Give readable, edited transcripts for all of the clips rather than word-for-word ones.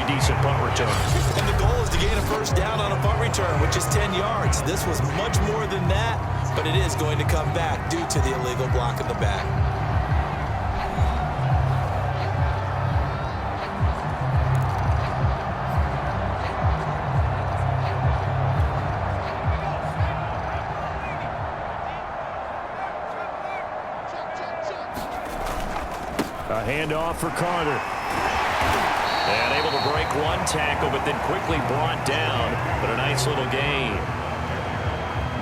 decent punt return. And the goal is to gain a first down on a punt return, which is 10 yards. This was much more than that, but it is going to come back due to the illegal block in the back. A handoff for Carter. And able to break one tackle, but then quickly brought down. But a nice little gain.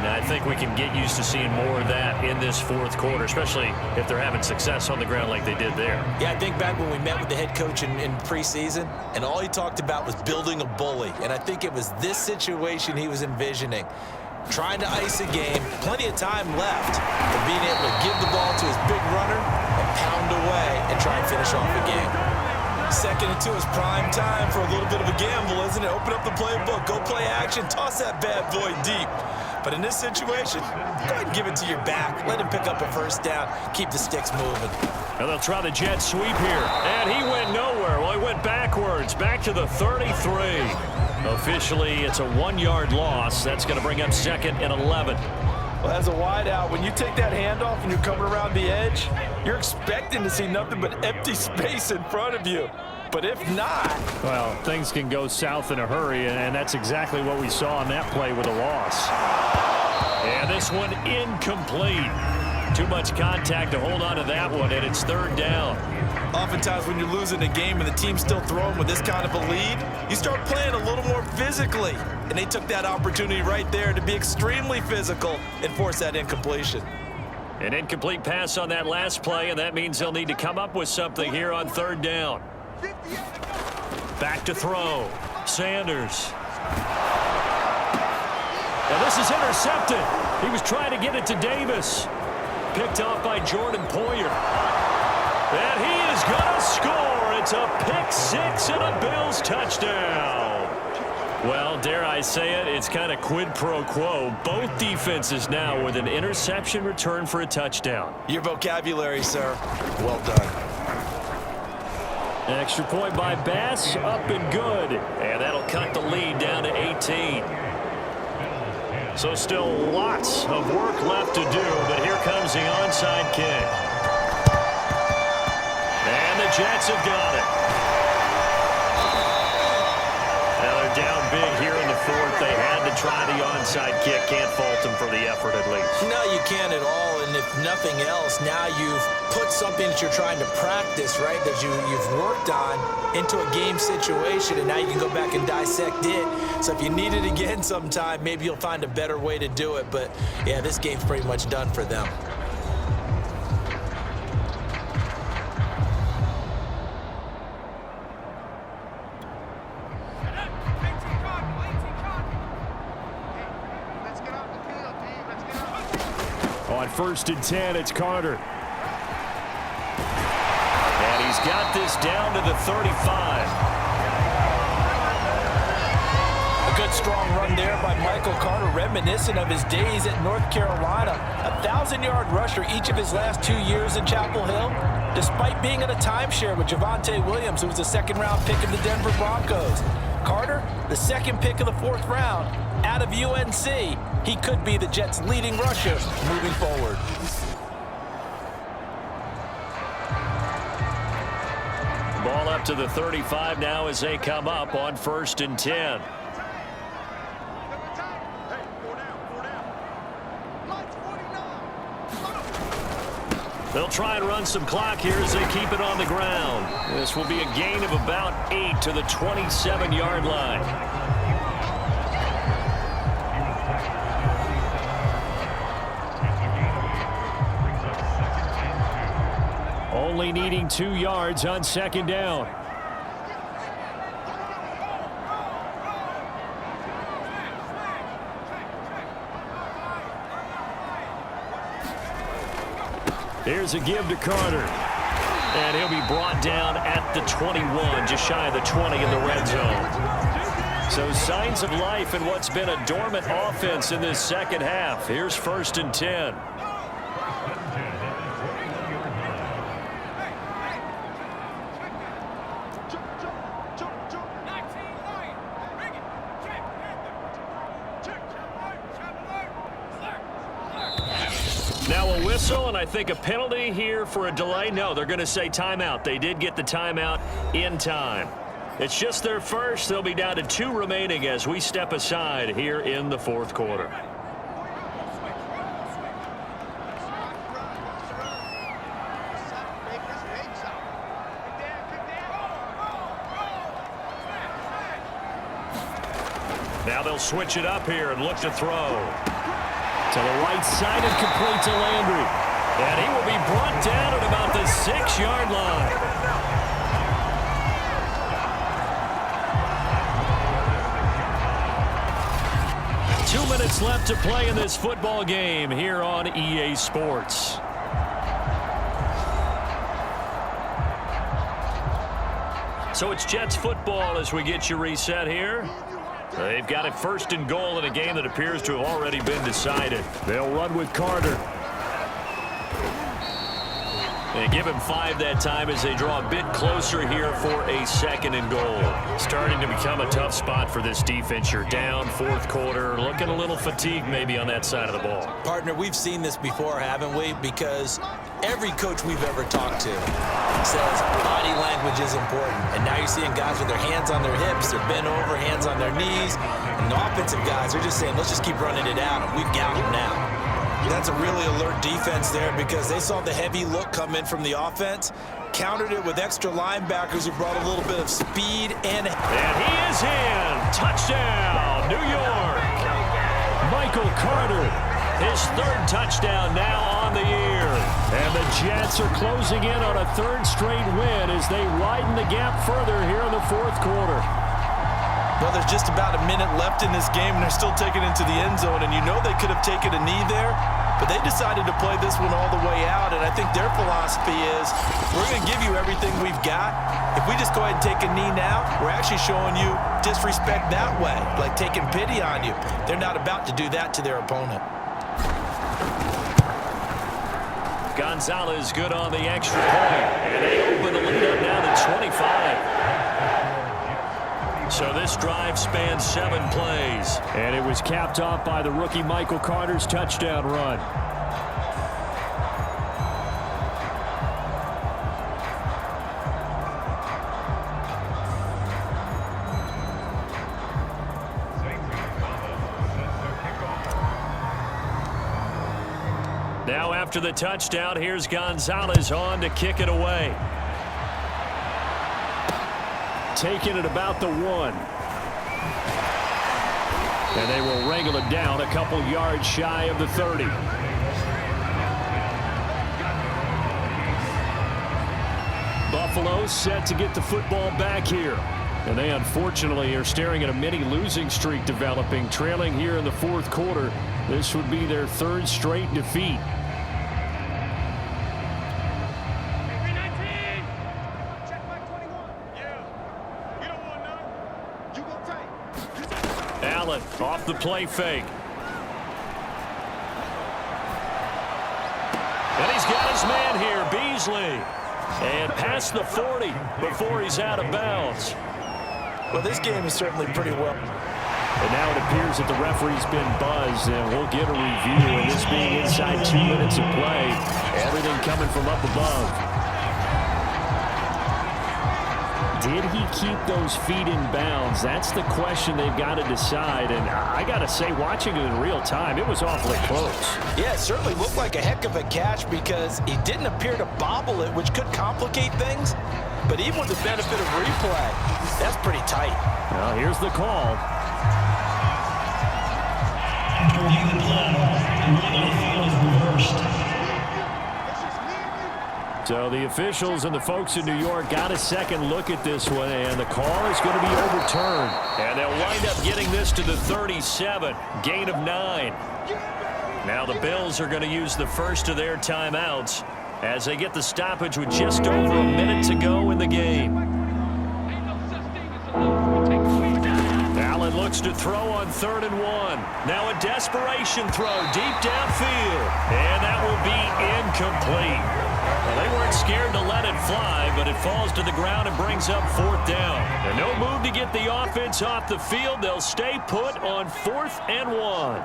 And I think we can get used to seeing more of that in this fourth quarter, especially if they're having success on the ground like they did there. Yeah, I think back when we met with the head coach in preseason, and all he talked about was building a bully. And I think it was this situation he was envisioning. Trying to ice a game, plenty of time left, but being able to give the ball to his big runner and pound away and try and finish off the game. 2nd and 2 is prime time for a little bit of a gamble, isn't it? Open up the playbook, go play action, toss that bad boy deep. But in this situation, go ahead and give it to your back. Let him pick up a first down, keep the sticks moving. And they'll try the jet sweep here. And he went nowhere. Well, he went backwards, back to the 33. Officially, it's a 1-yard loss. That's going to bring up 2nd and 11. Well, as a wideout, when you take that handoff and you're coming around the edge, you're expecting to see nothing but empty space in front of you. But if not... Well, things can go south in a hurry, and that's exactly what we saw on that play with a loss. And this one incomplete. Too much contact to hold on to that one, and it's 3rd down. Oftentimes when you're losing a game and the team's still throwing with this kind of a lead, you start playing a little more physically. And they took that opportunity right there to be extremely physical and force that incompletion. An incomplete pass on that last play, and that means they'll need to come up with something here on 3rd down. Back to throw. Sanders. And this is intercepted. He was trying to get it to Davis. Picked off by Jordan Poyer. And he is going to score. It's a pick-6 and a Bills touchdown. Well, dare I say it, it's kind of quid pro quo. Both defenses now with an interception return for a touchdown. Your vocabulary, sir. Well done. An extra point by Bass, up and good. And that'll cut the lead down to 18. So still lots of work left to do, but here comes the onside kick. And the Jets have got it. Now they're down big here in the 4th. They had to try the onside kick. Can't fault them for the effort at least. No, you can't at all. And if nothing else, now you've put something that you're trying to practice, right, that you've worked on into a game situation, and now you can go back and dissect it. So if you need it again sometime, maybe you'll find a better way to do it. But, yeah, this game's pretty much done for them. On 1st and 10, it's Carter. And he's got this down to the 35. A good strong run there by Michael Carter, reminiscent of his days at North Carolina. A 1,000-yard rusher each of his last 2 years in Chapel Hill, despite being in a timeshare with Javonte Williams, who was a 2nd-round pick of the Denver Broncos. Carter, the 2nd pick of the 4th round, out of UNC. He could be the Jets' leading rusher moving forward. Ball up to the 35 now as they come up on 1st and 10. They'll try and run some clock here as they keep it on the ground. This will be a gain of about 8 to the 27-yard line. Only needing 2 yards on 2nd down. Here's a give to Carter. And he'll be brought down at the 21, just shy of the 20 in the red zone. So signs of life in what's been a dormant offense in this 2nd half. Here's 1st and 10. whistle, and I think a penalty here for a delay. No, they're going to say timeout. They did get the timeout in time. It's just their first. They'll be down to 2 remaining as we step aside here in the fourth quarter. Now they'll switch it up here and look to throw. To the right side and complete to Landry. And he will be brought down at about the 6-yard line. Two minutes left to play in this football game here on EA Sports. So it's Jets football as we get you reset here. They've got it 1st and goal in a game that appears to have already been decided. They'll run with Carter. They give him 5 that time as they draw a bit closer here for a 2nd and goal. Starting to become a tough spot for this defense. You're down 4th quarter, looking a little fatigued maybe on that side of the ball. Partner, we've seen this before, haven't we? Because every coach we've ever talked to says body language is important. And now you're seeing guys with their hands on their hips, they're bent over, hands on their knees. And the offensive guys are just saying, let's just keep running it out, and we've got them now. That's a really alert defense there because they saw the heavy look come in from the offense, countered it with extra linebackers who brought a little bit of speed and he is in. Touchdown, New York. Michael Carter, his 3rd touchdown now on the year. And the Jets are closing in on a 3rd straight win as they widen the gap further here in the 4th quarter. Well, there's just about a minute left in this game, and they're still taking it into the end zone. And you know they could have taken a knee there, but they decided to play this one all the way out. And I think their philosophy is, we're going to give you everything we've got. If we just go ahead and take a knee now, we're actually showing you disrespect that way, like taking pity on you. They're not about to do that to their opponent. Gonzalez good on the extra point. And they open the lead up now to 25. So this drive spans 7 plays. And it was capped off by the rookie Michael Carter's touchdown run. Now after the touchdown, here's Gonzalez on to kick it away. Taking it about the 1. And they will wrangle it down a couple yards shy of the 30. Buffalo set to get the football back here. And they unfortunately are staring at a mini losing streak developing, trailing here in the 4th quarter. This would be their 3rd straight defeat. Allen off the play fake. And he's got his man here, Beasley. And past the 40 before he's out of bounds. Well, this game is certainly pretty well. And now it appears that the referee's been buzzed, and we'll get a review. And this being inside 2 minutes of play, everything coming from up above. Did he keep those feet in bounds? That's the question they've got to decide. And I got to say, watching it in real time, it was awfully close. Yeah, it certainly looked like a heck of a catch because he didn't appear to bobble it, which could complicate things. But even with the benefit of replay, that's pretty tight. Well, here's the call. So the officials and the folks in New York got a second look at this one, and the call is going to be overturned. And they'll wind up getting this to the 37, gain of 9. Now the Bills are going to use the first of their timeouts as they get the stoppage with just over a minute to go in the game. Allen looks to throw on 3rd and 1. Now a desperation throw deep downfield, and that will be incomplete. Well, they weren't scared to let it fly, but it falls to the ground and brings up 4th down. And no move to get the offense off the field. They'll stay put on 4th and 1.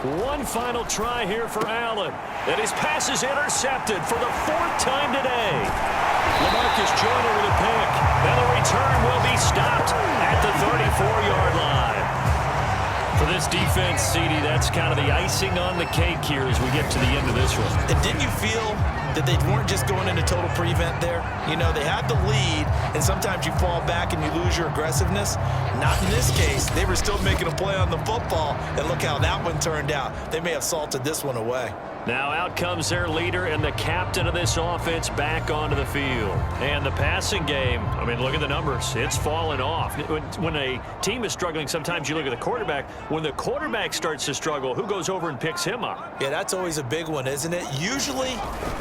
One final try here for Allen. And his pass is intercepted for the 4th time today. LaMarcus Joyner with a pick. And the return will be stopped at the 34-yard line. For this defense, CD, that's kind of the icing on the cake here as we get to the end of this one. And didn't you feel that they weren't just going into total prevent there? You know, they had the lead, and sometimes you fall back and you lose your aggressiveness. Not in this case. They were still making a play on the football, and look how that one turned out. They may have salted this one away. Now out comes their leader and the captain of this offense back onto the field. And the passing game, I mean, look at the numbers. It's fallen off. When a team is struggling, sometimes you look at the quarterback. When the quarterback starts to struggle, who goes over and picks him up? Yeah, that's always a big one, isn't it? Usually,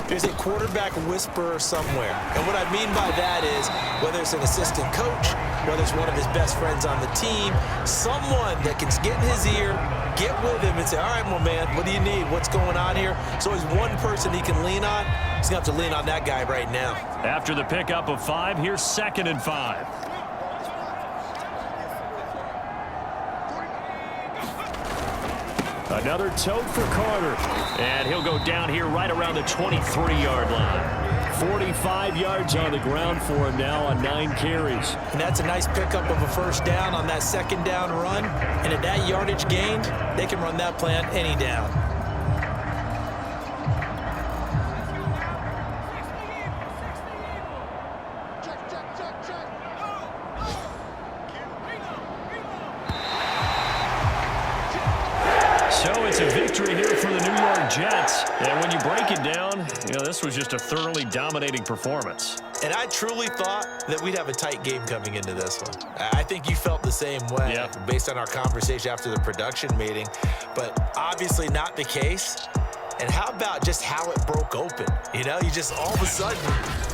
there's a quarterback whisperer somewhere. And what I mean by that is, whether it's an assistant coach, whether it's one of his best friends on the team, someone that can get in his ear, get with him and say, all right, well, man, what do you need? What's going on here? So he's one person he can lean on. He's going to have to lean on that guy right now. After the pickup of 5, here's 2nd and 5. Another tote for Carter. And he'll go down here right around the 23-yard line. 45 yards on the ground for him now on 9 carries. And that's a nice pickup of a 1st down on that 2nd down run. And at that yardage gained, they can run that play on any down. So it's a victory here for the New York Jets. And when you break it down, this was just a thoroughly dominating performance. And I truly thought that we'd have a tight game coming into this one. I think you felt the same way based on our conversation after the production meeting, but obviously not the case. And how about just how it broke open? You just all of a sudden,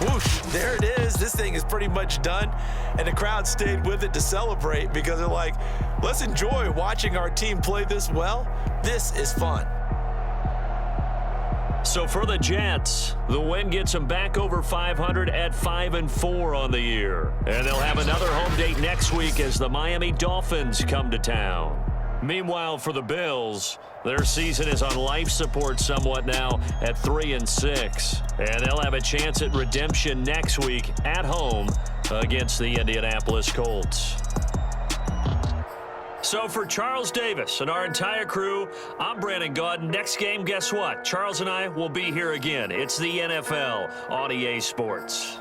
whoosh, there it is. This thing is pretty much done. And the crowd stayed with it to celebrate because they're like, let's enjoy watching our team play this well. This is fun. So for the Jets, the win gets them back over 500 at 5-4 on the year. And they'll have another home date next week as the Miami Dolphins come to town. Meanwhile, for the Bills, their season is on life support somewhat now at 3-6. And they'll have a chance at redemption next week at home against the Indianapolis Colts. So for Charles Davis and our entire crew, I'm Brandon Gaudin. Next game, guess what? Charles and I will be here again. It's the NFL on EA Sports.